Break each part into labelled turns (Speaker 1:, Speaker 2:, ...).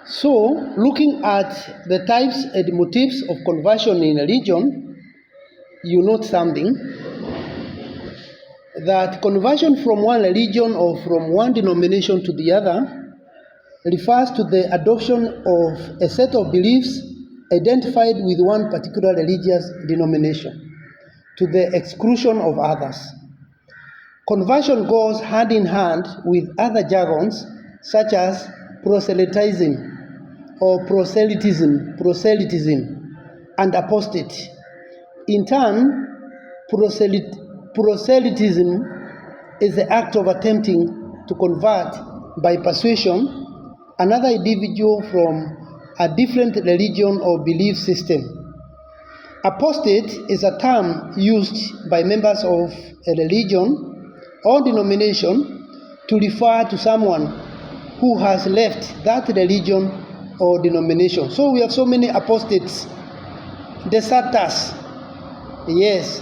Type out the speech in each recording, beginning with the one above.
Speaker 1: So, looking at the types and motives of conversion in religion, you note something that conversion from one religion or from one denomination to the other refers to the adoption of a set of beliefs identified with one particular religious denomination to the exclusion of others. Conversion goes hand in hand with other jargons such as proselytizing or proselytism, and apostate. In turn, proselytism is the act of attempting to convert by persuasion another individual from a different religion or belief system. Apostate is a term used by members of a religion or denomination to refer to someone who has left that religion or denomination. So we have so many apostates, deserters. Yes,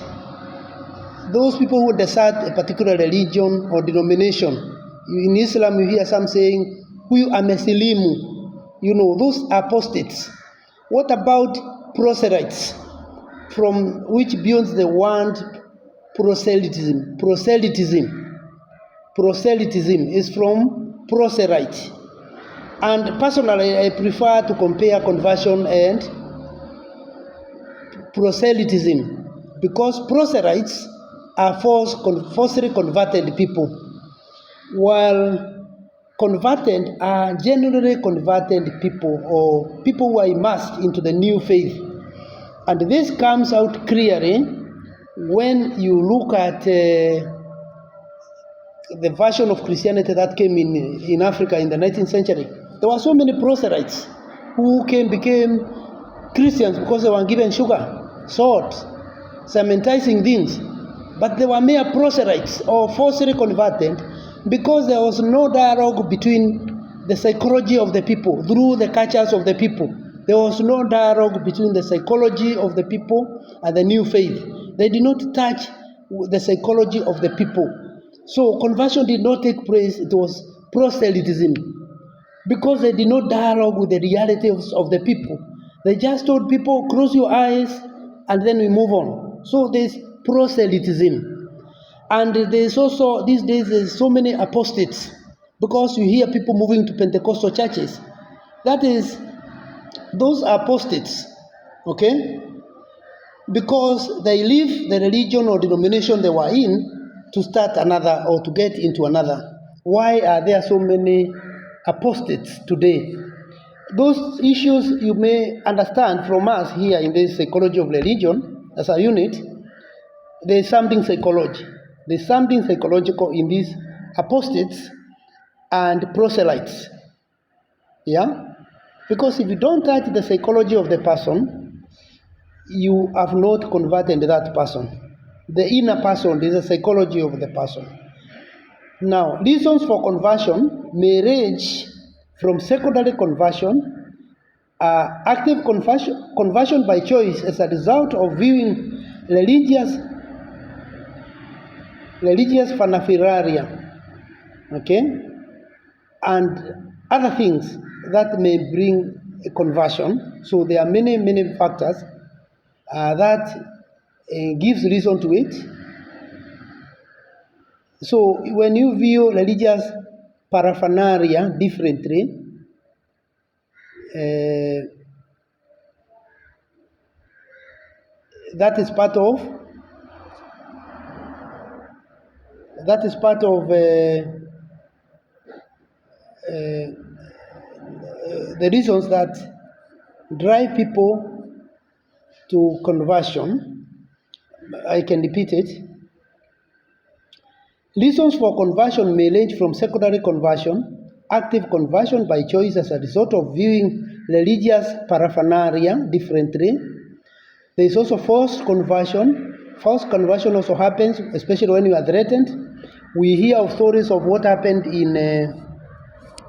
Speaker 1: those people who desert a particular religion or denomination. In Islam, you hear some saying, "Huyu amesilimu." Those apostates. What about proselytes? From which beyond the word proselytism. Proselytism is from proselyte. And personally, I prefer to compare conversion and proselytism because proselytes are falsely converted people, while converted are genuinely converted people or people who are immersed into the new faith. And this comes out clearly when you look at the version of Christianity that came in Africa in the 19th century. There were so many proselytes who became Christians because they were given sugar, salt, some enticing things. But they were mere proselytes or falsely converted because there was no dialogue between the psychology of the people through the cultures of the people. There was no dialogue between the psychology of the people and the new faith. They did not touch the psychology of the people. So conversion did not take place. It was proselytism because they did not dialogue with the reality of the people. They just told people, close your eyes and then we move on. So there's proselytism. And there's also, these days, there's so many apostates because you hear people moving to Pentecostal churches. That is, those are apostates, okay? Because they leave the religion or denomination they were in to start another or to get into another. Why are there so many apostates today? Those issues you may understand from us here in this psychology of religion as a unit. There's something psychological. There's something psychological in these apostates and proselytes. Yeah? Because if you don't touch the psychology of the person, you have not converted that person. The inner person is the psychology of the person. Now, reasons for conversion may range from secondary conversion, active conversion by choice as a result of viewing religious paraphernalia, okay, and other things that may bring a conversion. So there are many factors that gives reason to it. So when you view religious paraphernalia differently, that is part of the reasons that drive people to conversion. I can repeat it. Reasons for conversion may range from secondary conversion, active conversion by choice as a result of viewing religious paraphernalia differently. There is also forced conversion. Forced conversion also happens, especially when you are threatened. We hear of stories of what happened in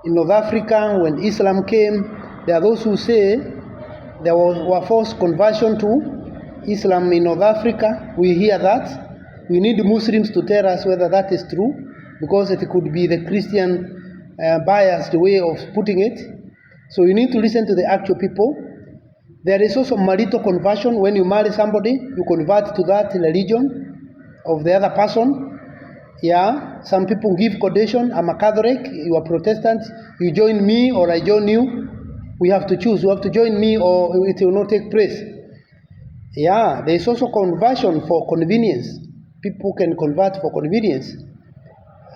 Speaker 1: North Africa when Islam came. There are those who say there were forced conversion to Islam in North Africa. We hear that. We need Muslims to tell us whether that is true, because it could be the Christian biased way of putting it. So you need to listen to the actual people. There is also marital conversion. When you marry somebody, you convert to that religion of the other person. Yeah, some people give condition. I'm a Catholic, you are Protestant, you join me or I join you. We have to choose. You have to join me or it will not take place. Yeah, there is also conversion for convenience. People can convert for convenience.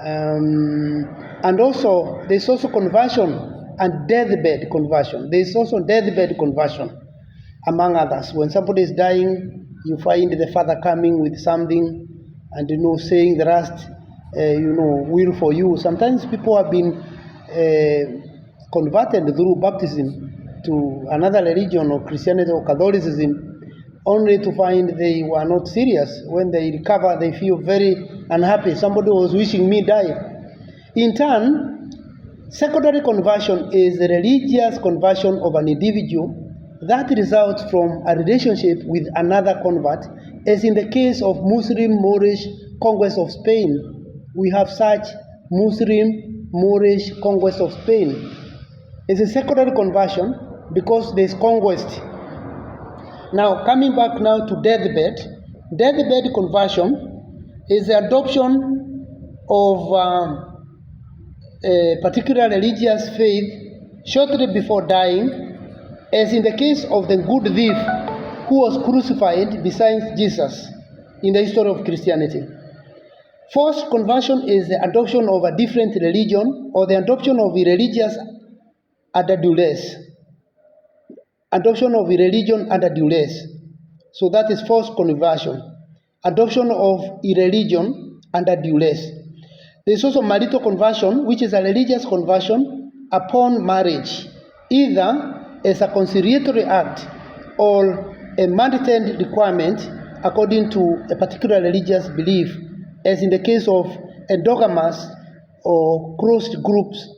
Speaker 1: And also, there's also conversion and deathbed conversion. There's also deathbed conversion, among others. When somebody is dying, you find the father coming with something and saying the last will for you. Sometimes people have been converted through baptism to another religion or Christianity or Catholicism, only to find they were not serious. When they recover, they feel very unhappy. Somebody was wishing me die. In turn, secondary conversion is the religious conversion of an individual that results from a relationship with another convert, as in the case of Muslim Moorish conquest of Spain. We have such Muslim Moorish conquest of Spain. It's a secondary conversion because there's conquest. Now, coming back now to deathbed conversion is the adoption of a particular religious faith shortly before dying, as in the case of the good thief who was crucified beside Jesus in the history of Christianity. Forced conversion is the adoption of a different religion or the adoption of a religious under duress. Adoption of a religion under duress. So that is forced conversion. Adoption of a religion under duress. There is also marital conversion, which is a religious conversion upon marriage, either as a conciliatory act or a mandated requirement according to a particular religious belief, as in the case of endogamous or closed groups,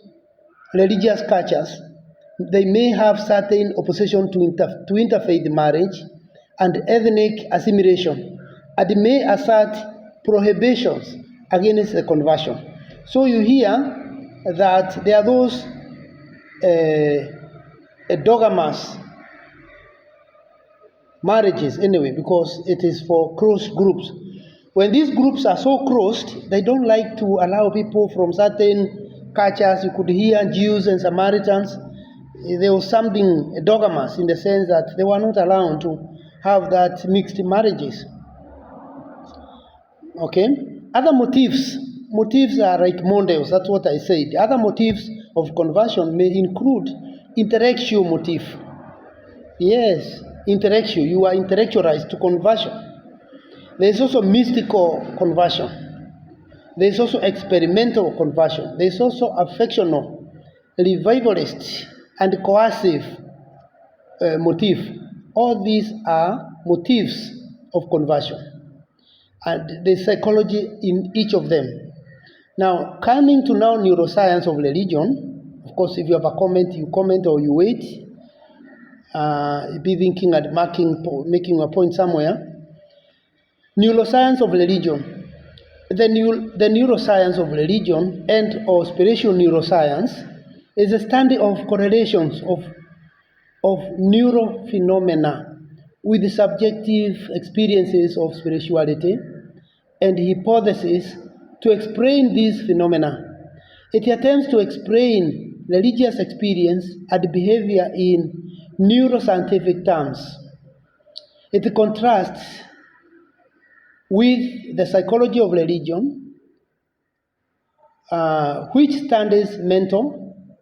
Speaker 1: religious cultures. They may have certain opposition to interfaith marriage and ethnic assimilation, and may assert prohibitions against the conversion. So you hear that there are those endogamous marriages anyway, because it is for closed groups. When these groups are so closed, they don't like to allow people from certain cultures. You could hear Jews and Samaritans. There was something endogamous in the sense that they were not allowed to have that mixed marriages. Okay? Other motives are like models, that's what I said. Other motives of conversion may include intellectual motive. Yes, intellectual. You are intellectualized to conversion. There is also mystical conversion. There is also experimental conversion. There is also affectional, revivalist, and coercive motive. All these are motives of conversion, and the psychology in each of them. Now, coming to now neuroscience of religion. Of course, if you have a comment, you comment or you wait. Be thinking and making a point somewhere. Neuroscience of religion. The neuroscience of religion and or spiritual neuroscience is a study of correlations of neurophenomena with the subjective experiences of spirituality and hypotheses to explain these phenomena. It attempts to explain religious experience and behavior in neuroscientific terms. It contrasts with the psychology of religion, which studies mental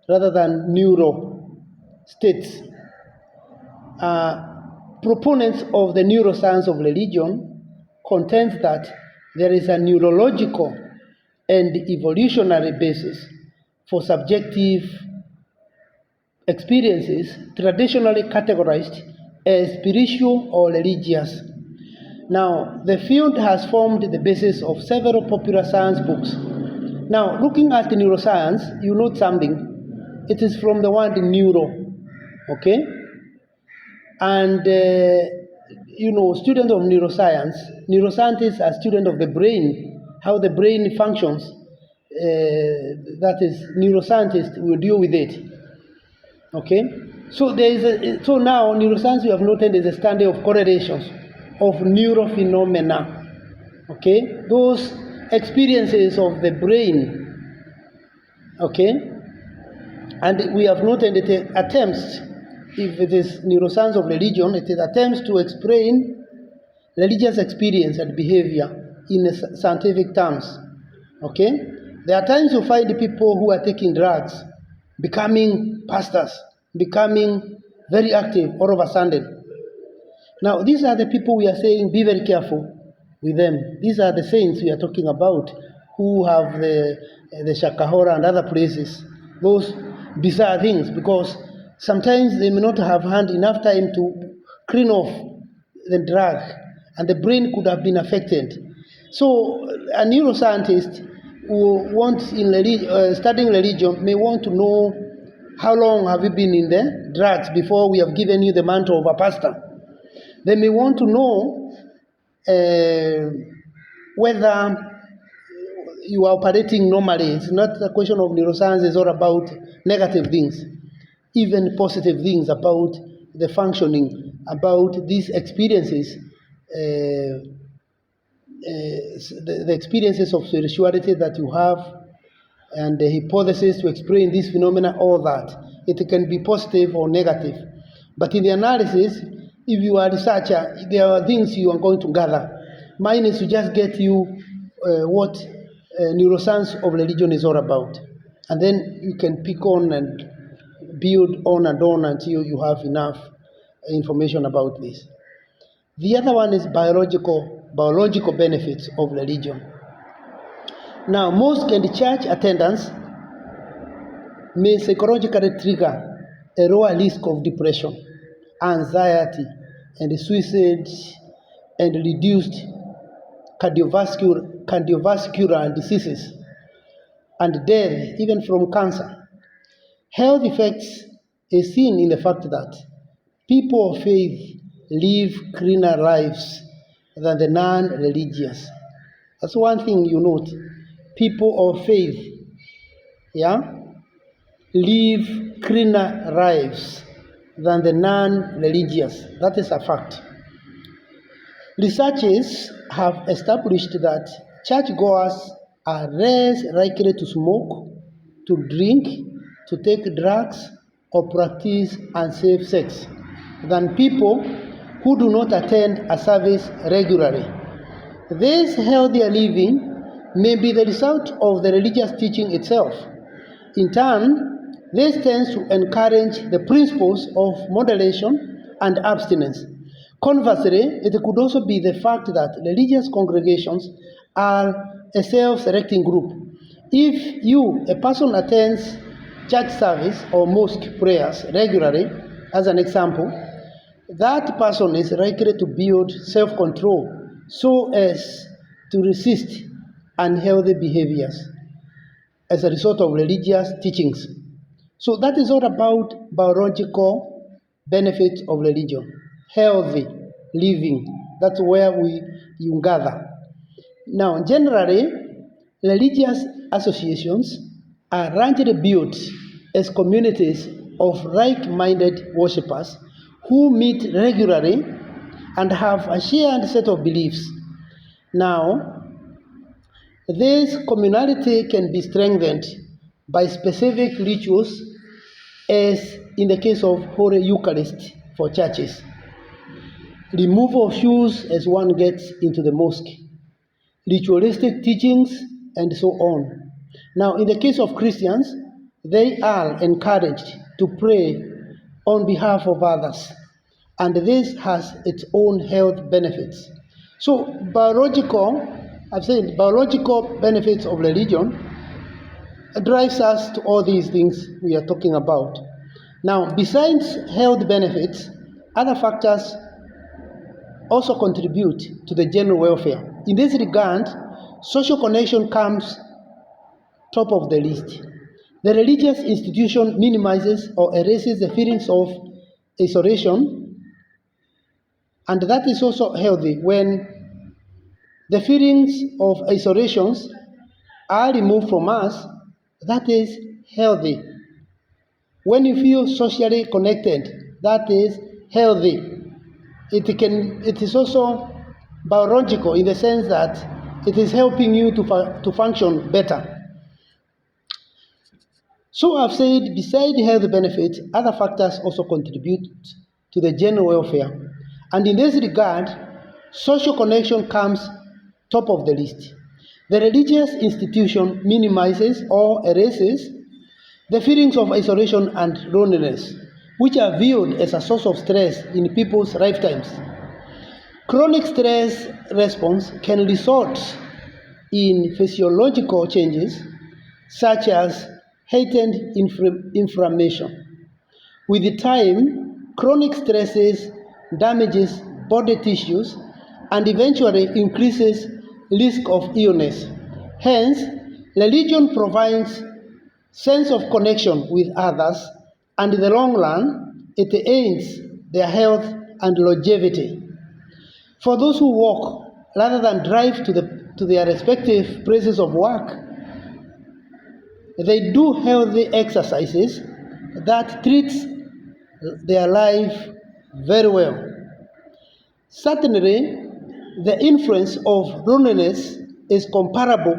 Speaker 1: rather than neural states. Proponents of the neuroscience of religion contend that there is a neurological and evolutionary basis for subjective experiences traditionally categorized as spiritual or religious. Now, the field has formed the basis of several popular science books. Now, looking at neuroscience, you note something. It is from the word neuro, okay? And, student of neuroscientists are students of the brain, how the brain functions. That is, neuroscientists will deal with it. Okay, so so now neuroscience we have noted is a study of correlations of neurophenomena. Okay, those experiences of the brain. Okay, and we have noted that it attempts, if it is neuroscience of religion, it is attempts to explain religious experience and behavior in scientific terms. Okay, there are times you find people who are taking drugs becoming pastors, becoming very active all of a sudden. Now, these are the people we are saying be very careful with them. These are the saints we are talking about who have the Shakahora and other places, those bizarre things, because sometimes they may not have had enough time to clean off the drug and the brain could have been affected. So, a neuroscientist who wants in studying religion may want to know how long have you been in the drugs before we have given you the mantle of a pastor. They may want to know whether you are operating normally. It's not a question of neuroscience, it's all about negative things, even positive things about the functioning, about these experiences, the experiences of spirituality that you have, and the hypothesis to explain this phenomena, all that. It can be positive or negative. But in the analysis, if you are a researcher, there are things you are going to gather. Mine is to just get you what neuroscience of religion is all about. And then you can pick on and build on and on until you have enough information about this. The other one is biological benefits of religion. Now, mosque and church attendance may psychologically trigger a lower risk of depression, anxiety, and suicide, and reduced cardiovascular diseases and death, even from cancer. Health effects is seen in the fact that people of faith live cleaner lives than the non-religious. That's one thing you note. People of faith, yeah, live cleaner lives than the non-religious. That is a fact. Researchers have established that churchgoers are less likely to smoke, to drink, to take drugs, or practice unsafe sex than people who do not attend a service regularly. This healthier living may be the result of the religious teaching itself. In turn, this tends to encourage the principles of moderation and abstinence. Conversely, it could also be the fact that religious congregations are a self-selecting group. If you, a person, attends church service or mosque prayers regularly, as an example, that person is likely to build self-control so as to resist unhealthy behaviors as a result of religious teachings. So that is all about biological benefits of religion. Healthy living. That's where you gather. Now, generally, religious associations are largely built as communities of like-minded worshippers who meet regularly and have a shared set of beliefs. Now, this communality can be strengthened by specific rituals, as in the case of Holy Eucharist for churches, removal of shoes as one gets into the mosque, ritualistic teachings, and so on. Now, in the case of Christians, they are encouraged to pray on behalf of others, and this has its own health benefits. So, biological benefits of religion drives us to all these things we are talking about. Now, besides health benefits, other factors also contribute to the general welfare. In this regard, social connection comes top of the list. The religious institution minimizes or erases the feelings of isolation, and that is also healthy. When the feelings of isolations are removed from us, that is healthy. When you feel socially connected, that is healthy. It is also biological in the sense that it is helping you to function better. So I've said, beside the health benefits, other factors also contribute to the general welfare. And in this regard, social connection comes top of the list. The religious institution minimizes or erases the feelings of isolation and loneliness, which are viewed as a source of stress in people's lifetimes. Chronic stress response can result in physiological changes such as heightened inflammation. With the time, chronic stresses damages body tissues and eventually increases risk of illness. Hence, religion provides sense of connection with others, and in the long run, it aids their health and longevity. For those who walk rather than drive to their respective places of work, they do healthy exercises that treats their life very well. Certainly, the influence of loneliness is comparable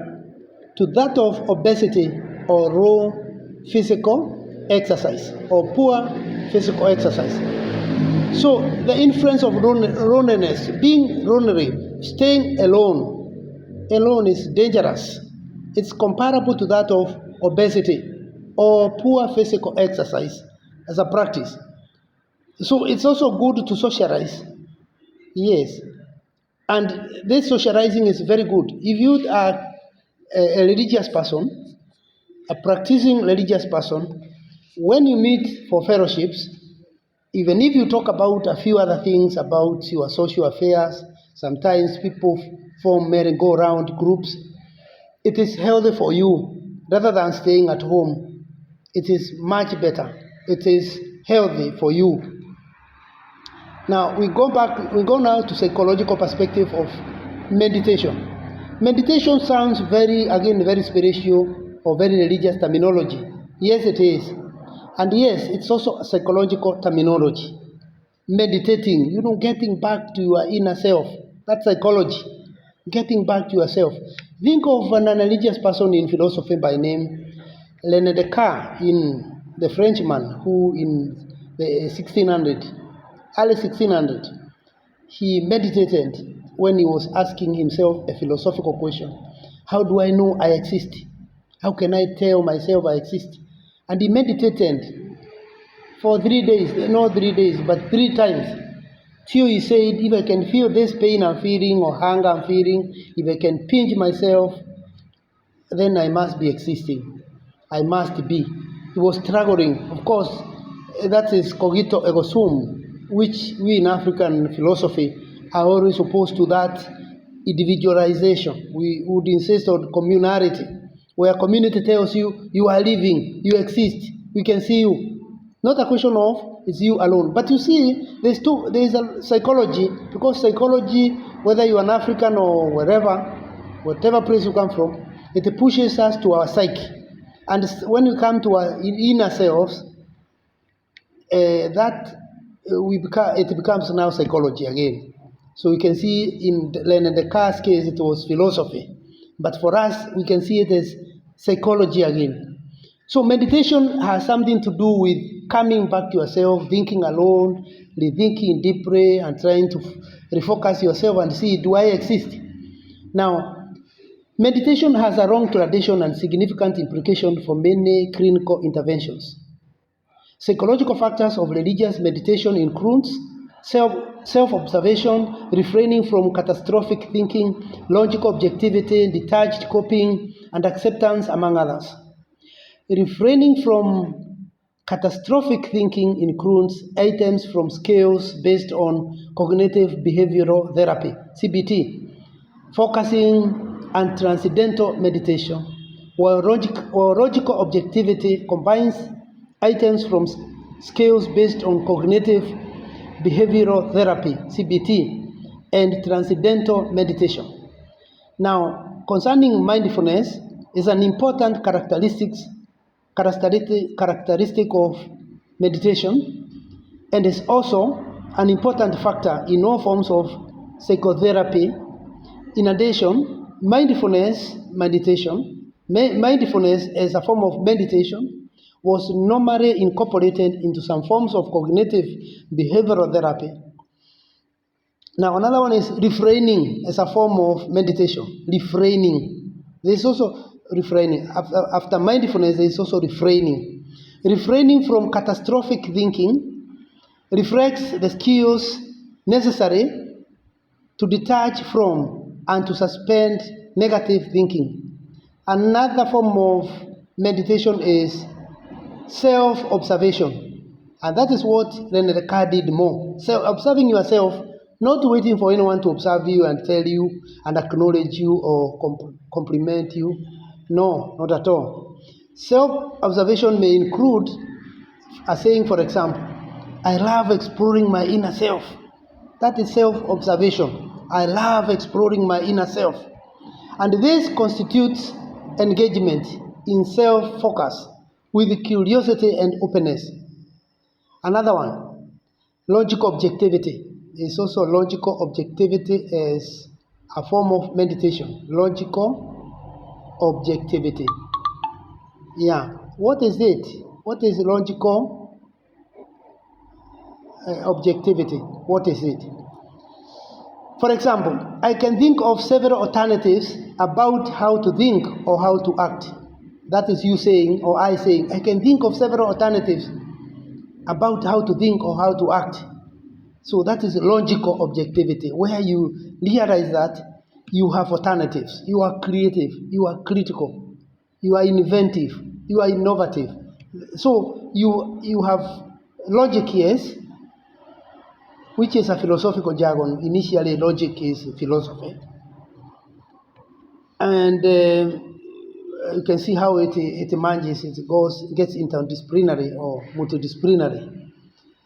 Speaker 1: to that of obesity or low physical exercise or poor physical exercise. So the influence of loneliness, being lonely, staying alone is dangerous. It's comparable to that of obesity or poor physical exercise as a practice. So it's also good to socialize. Yes. And this socializing is very good. If you are a religious person, a practicing religious person, when you meet for fellowships, even if you talk about a few other things about your social affairs, sometimes people form merry-go-round groups. It is healthy for you rather than staying at home. It is much better. It is healthy for you. Now we go now to psychological perspective of meditation. Meditation sounds very spiritual or very religious terminology. Yes, it is. And yes, it's also a psychological terminology. Meditating, getting back to your inner self. That's psychology. Getting back to yourself. Think of an religious person in philosophy by name René Descartes, the Frenchman who in the early 1600, he meditated when he was asking himself a philosophical question. How do I know I exist? How can I tell myself I exist? And he meditated for 3 days, not 3 days, but 3 times. Till he said, if I can feel this pain I'm feeling or hunger I'm feeling, if I can pinch myself, then I must be existing. I must be. He was struggling. Of course, that is cogito ergo sum, which we in African philosophy are always opposed to that individualization. We would insist on communality, where community tells you, you are living, you exist, we can see you. Not a question of it's you alone. But you see, there's a psychology, because psychology, whether you're an African or whatever place you come from, it pushes us to our psyche. And when we come to our inner selves, it becomes now psychology again. So we can see in Descartes' case, it was philosophy. But for us, we can see it as psychology again. So meditation has something to do with coming back to yourself, thinking alone, rethinking deeply, and trying to refocus yourself and see, do I exist? Now, meditation has a long tradition and significant implication for many clinical interventions. Psychological factors of religious meditation include self-observation, refraining from catastrophic thinking, logical objectivity, detached coping, and acceptance, among others. Refraining from catastrophic thinking includes items from scales based on cognitive behavioral therapy, CBT, focusing and transcendental meditation, while logical objectivity combines items from scales based on cognitive behavioral therapy, CBT, and transcendental meditation. Now, concerning mindfulness, is an important characteristic of meditation, and is also an important factor in all forms of psychotherapy. In addition, mindfulness as a form of meditation was normally incorporated into some forms of cognitive behavioral therapy. Now, another one is refraining as a form of meditation. Refraining. There is also refraining. After mindfulness, there is also refraining. Refraining from catastrophic thinking reflects the skills necessary to detach from and to suspend negative thinking. Another form of meditation is self-observation. And that is what René Descartes did more. Observing yourself, not waiting for anyone to observe you and tell you and acknowledge you or compliment you. No, not at all. Self-observation may include a saying, for example, I love exploring my inner self. That is self-observation. I love exploring my inner self. And this constitutes engagement in self-focus with curiosity and openness. Another one, logical objectivity. Is also logical objectivity as a form of meditation. Logical objectivity. Yeah. What is it? What is logical objectivity? What is it? For example, I can think of several alternatives about how to think or how to act. That is you saying or I saying, I can think of several alternatives about how to think or how to act. So that is logical objectivity, where you realize that you have alternatives, you are creative, you are critical, you are inventive, you are innovative. So you have logic, yes, which is a philosophical jargon. Initially, logic is philosophy. And you can see how it emerges, it gets interdisciplinary or multidisciplinary.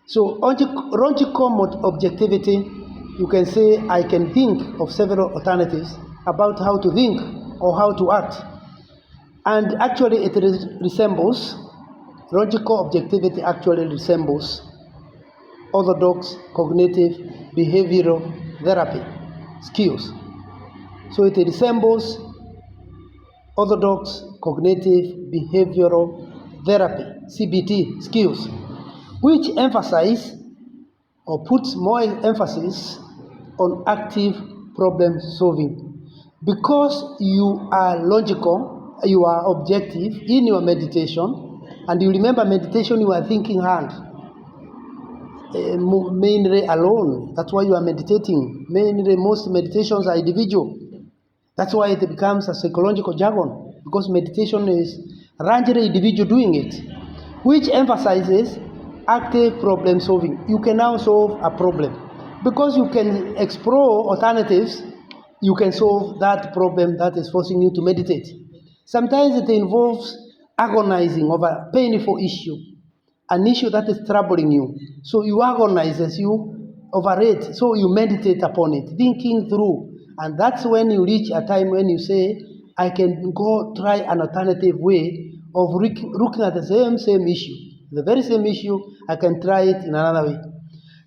Speaker 1: So logical objectivity, you can say I can think of several alternatives about how to think or how to act. And actually it resembles, logical objectivity actually resembles orthodox cognitive behavioral therapy skills. So it resembles orthodox cognitive behavioral therapy, CBT skills, which emphasize or puts more emphasis on active problem solving. Because you are logical, you are objective in your meditation, and you remember meditation, you are thinking hard, mainly alone. That's why you are meditating. Mainly, most meditations are individual. That's why it becomes a psychological jargon, because meditation is largely individual doing it, which emphasizes active problem solving. You can now solve a problem. Because you can explore alternatives, you can solve that problem that is forcing you to meditate. Sometimes it involves agonizing over a painful issue, an issue that is troubling you. So you agonize as you over it. So you meditate upon it, thinking through. And that's when you reach a time when you say, I can go try an alternative way of looking at the same issue. The very same issue, I can try it in another way.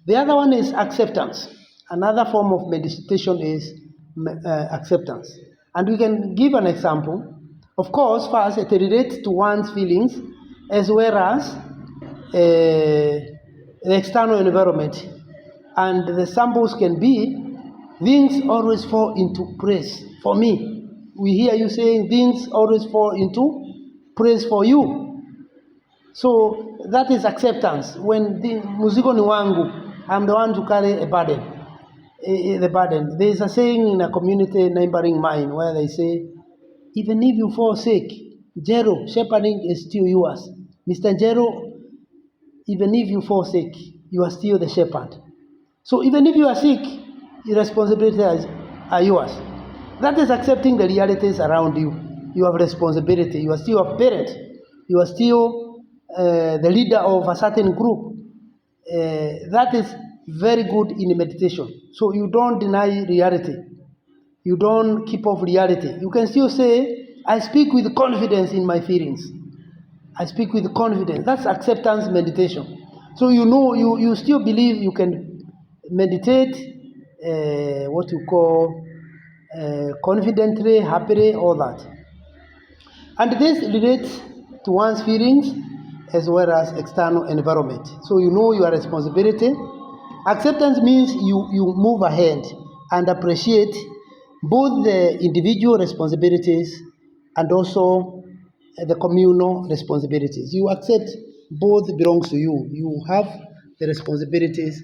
Speaker 1: The other one is acceptance. Another form of meditation is acceptance. And we can give an example. Of course, first, it relates to one's feelings as well as the external environment. And the samples can be, things always fall into place for me. We hear you saying things always fall into place for you. So that is acceptance. When the muziko ni wangu, I'm the one to carry a burden. The burden. There is a saying in a community neighboring mine where they say, even if you fall sick, Jero, shepherding is still yours. Mr. Jero, even if you fall sick, you are still the shepherd. So even if you are sick, your responsibilities are yours. That is accepting the realities around you. You have responsibility. You are still a parent. You are still the leader of a certain group. That is very good in meditation. So you don't deny reality. You don't keep off reality. You can still say, I speak with confidence in my feelings. I speak with confidence. That's acceptance meditation. So you still believe you can meditate what you call confidently, happily, all that. And this relates to one's feelings as well as external environment. So you know your responsibility. Acceptance means you move ahead and appreciate both the individual responsibilities and also the communal responsibilities. You accept both belongs to you. You have the responsibilities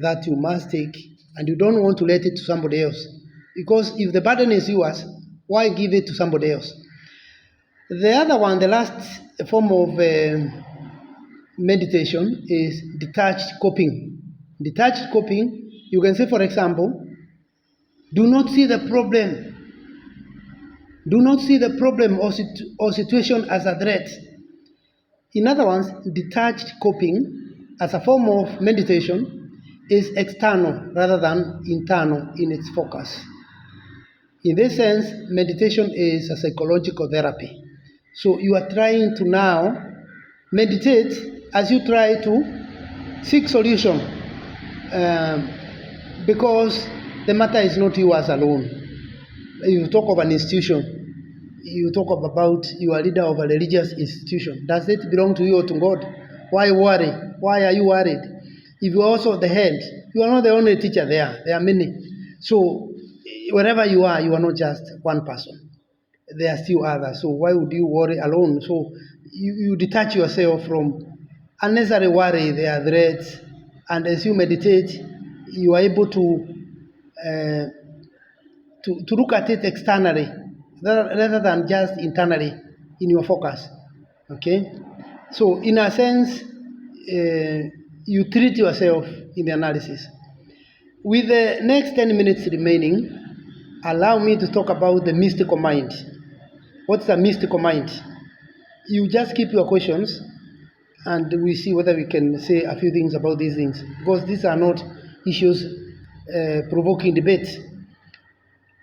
Speaker 1: that you must take and you don't want to let it to somebody else. Because if the burden is yours, why give it to somebody else? The other one, the last form of meditation is detached coping. Detached coping, you can say, for example, do not see the problem. Do not see the problem or situation as a threat. In other words, detached coping as a form of meditation is external rather than internal in its focus. In this sense, meditation is a psychological therapy. So you are trying to now meditate as you try to seek solution because the matter is not yours alone. You talk of an institution, you talk about you are leader of a religious institution. Does it belong to you or to God? Why worry? Why are you worried? If you are also the head, you are not the only teacher there. There are many. So wherever you are not just one person. There are still others. So why would you worry alone? So you detach yourself from unnecessary worry, there are threats, and as you meditate, you are able to look at it externally rather than just internally in your focus. Okay? So in a sense, you treat yourself in the analysis. With the next 10 minutes remaining, allow me to talk about the mystical mind. What's a mystical mind? You just keep your questions and we see whether we can say a few things about these things, because these are not issues provoking debate.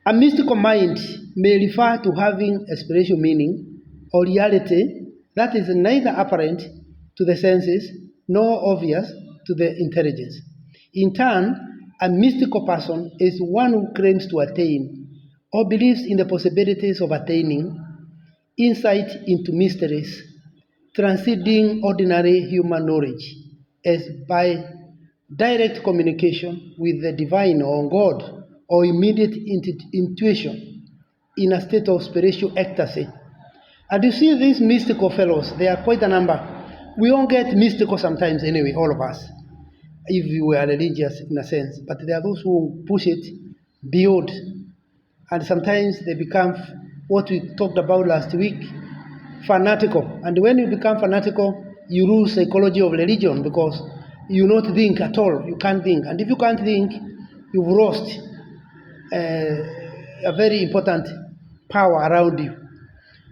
Speaker 1: A mystical mind may refer to having a spiritual meaning or reality that is neither apparent to the senses nor obvious to the intelligence. In turn, a mystical person is one who claims to attain or believes in the possibilities of attaining insight into mysteries transcending ordinary human knowledge as by direct communication with the divine or God or immediate intuition in a state of spiritual ecstasy. And you see these mystical fellows, they are quite a number. We all get mystical sometimes anyway, all of us, if we are religious in a sense. But there are those who push it beyond. And sometimes they become what we talked about last week, fanatical. And when you become fanatical, you lose psychology of religion because you not think at all. You can't think. And if you can't think, you've lost a very important power around you.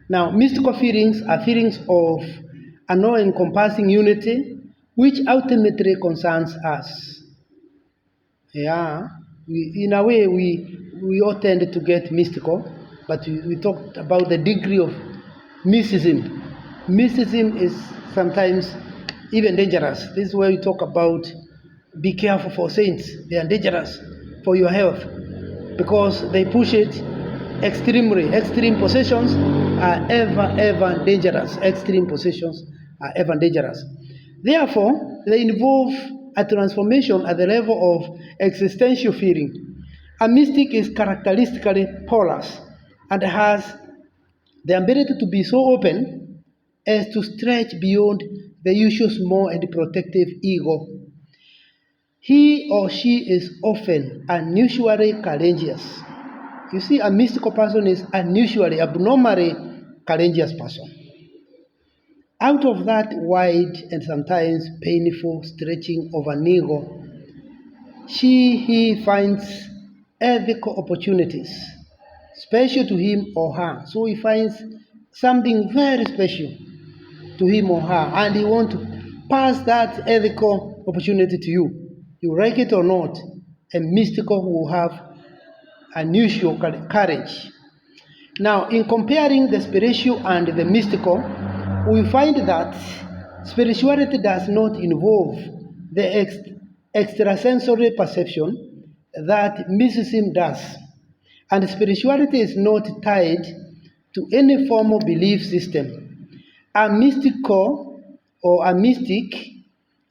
Speaker 1: Now, mystical feelings are feelings of an all-encompassing unity which ultimately concerns us. Yeah, in a way, we all tend to get mystical, but we talked about the degree of mysticism. Mysticism is sometimes even dangerous. This is where we talk about be careful for saints. They are dangerous for your health because they push it extremely. Extreme possessions are ever dangerous. Extreme possessions are ever dangerous. Therefore, they involve a transformation at the level of existential feeling. A mystic is characteristically porous and has the ability to be so open as to stretch beyond the usual small and protective ego. He or she is often unusually courageous. You see, a mystical person is unusually, abnormally courageous person. Out of that wide and sometimes painful stretching of an ego, he finds ethical opportunities, special to him or her. So he finds something very special to him or her, and he wants to pass that ethical opportunity to you. You like it or not, a mystical will have unusual courage. Now, in comparing the spiritual and the mystical, we find that spirituality does not involve the extrasensory perception that mysticism does, and spirituality is not tied to any formal belief system. A mystical or a mystic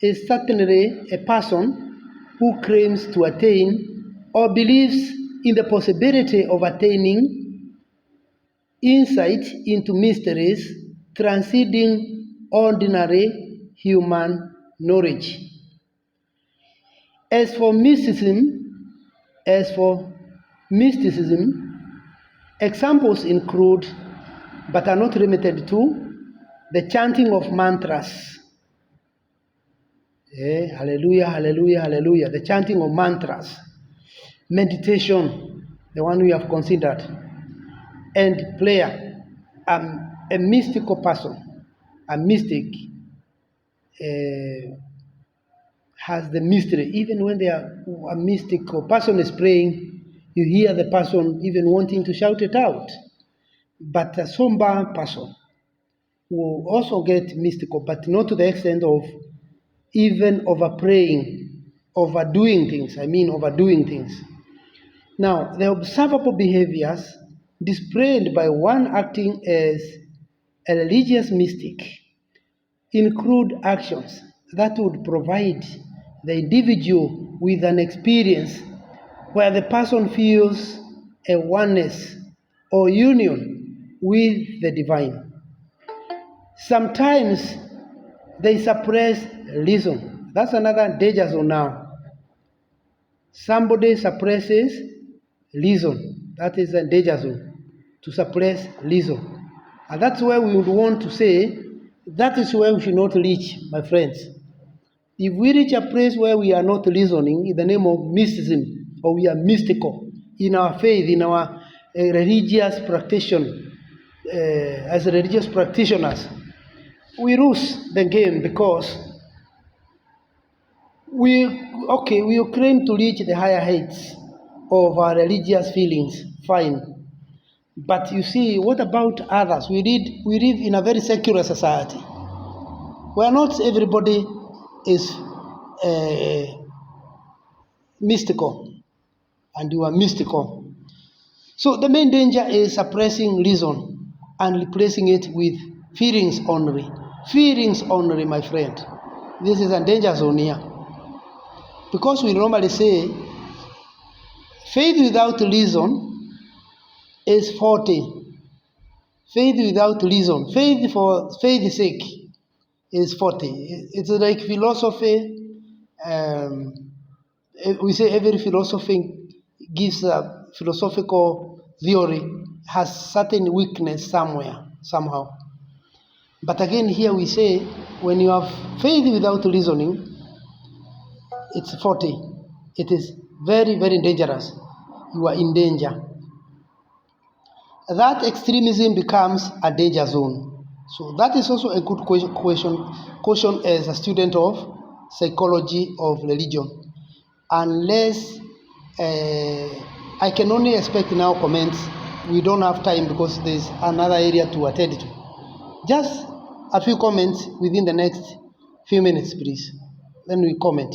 Speaker 1: is certainly a person who claims to attain or believes in the possibility of attaining insight into mysteries transcending ordinary human knowledge. As for mysticism, examples include, but are not limited to, the chanting of mantras. Hallelujah, hallelujah, hallelujah. The chanting of mantras. Meditation, the one we have considered. And prayer. A mystical person, a mystic, has the mystery. Even when a mystical person is praying, you hear the person even wanting to shout it out. But a somber person will also get mystical, but not to the extent of even overpraying, overdoing things. Now, the observable behaviors displayed by one acting as a religious mystic include actions that would provide the individual with an experience where the person feels a oneness or union with the divine. Sometimes they suppress reason. That's another danger zone now. Somebody suppresses reason. That is a danger zone, to suppress reason. And that's where we would want to say, that is where we should not reach, my friends. If we reach a place where we are not reasoning in the name of mysticism, or we are mystical in our faith, in our religious practitioner, as religious practitioners, we lose the game, because we claim to reach the higher heights of our religious feelings, fine. But you see, what about others? We live in a very secular society where not everybody is mystical, and you are mystical. So the main danger is suppressing reason and replacing it with feelings only. Feelings only, my friend. This is a danger zone here. Because we normally say, faith without reason is faulty. Faith without reason, faith for faith's sake, is faulty. It's like philosophy. We say every philosophy gives a philosophical theory has certain weakness somewhere, somehow. But again, here we say, when you have faith without reasoning, it's faulty. It is very, very dangerous. You are in danger. That extremism becomes a danger zone. So that is also a good question as a student of psychology of religion. Unless I can only expect now comments. We don't have time because there's another area to attend to. Just a few comments within the next few minutes, please. Then we comment.